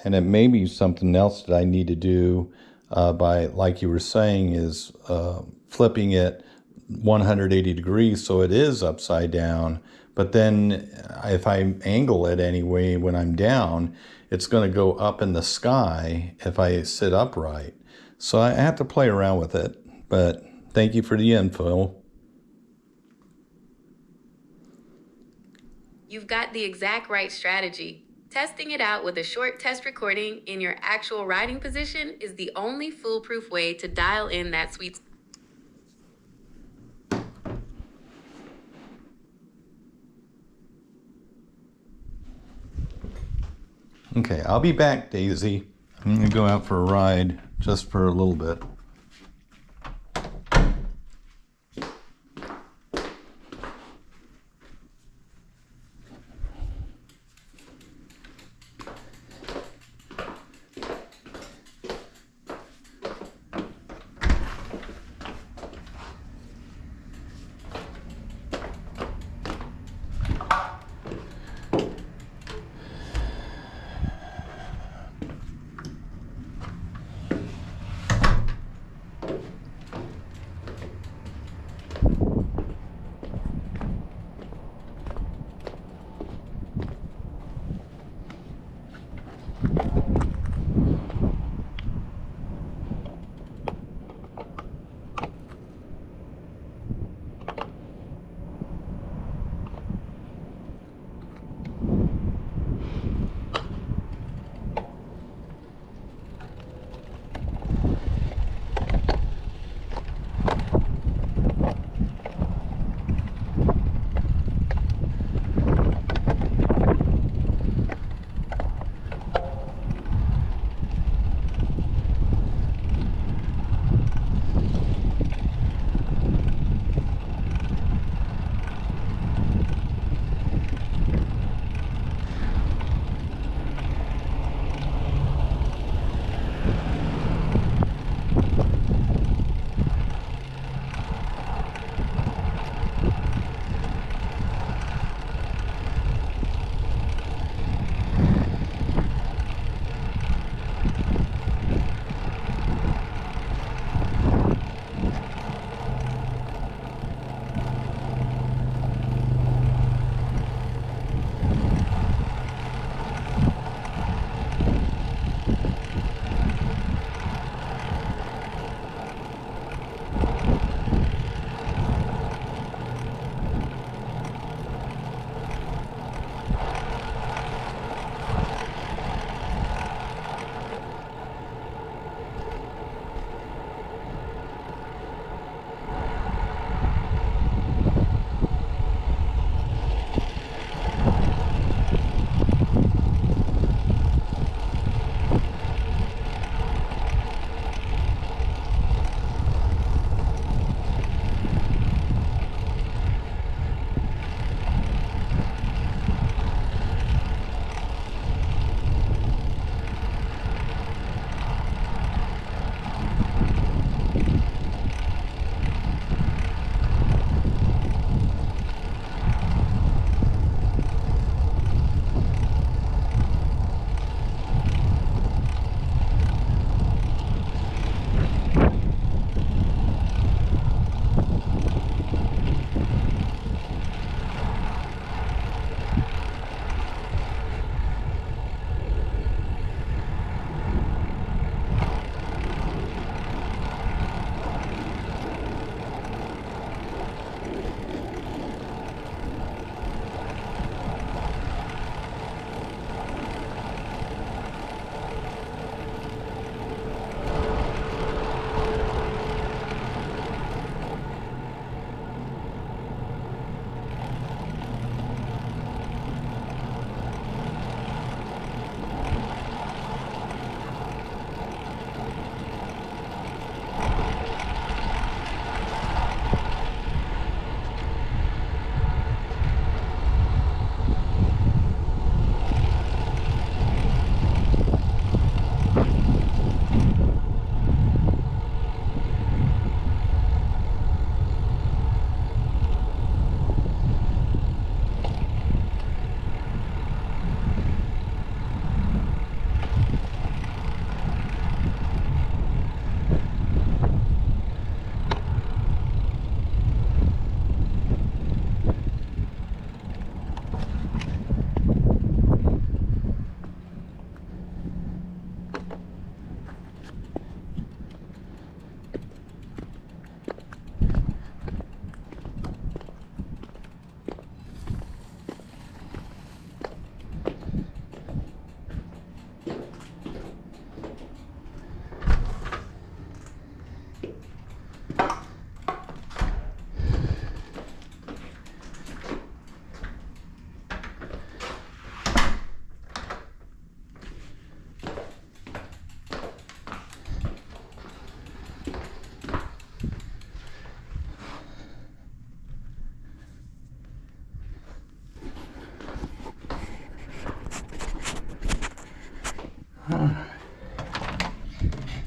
And it may be something else that I need to do by, like you were saying, is flipping it 180 degrees so it is upside down. But then if I angle it anyway when I'm down, it's going to go up in the sky if I sit upright. So I have to play around with it. But thank you for the info. You've got the exact right strategy. Testing it out with a short test recording in your actual riding position is the only foolproof way to dial in that sweet spot. Okay, I'll be back, Daisy. I'm going to go out for a ride just for a little bit.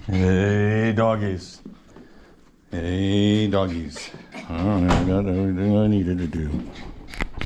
Hey, doggies. Hey, doggies. I got everything I needed to do.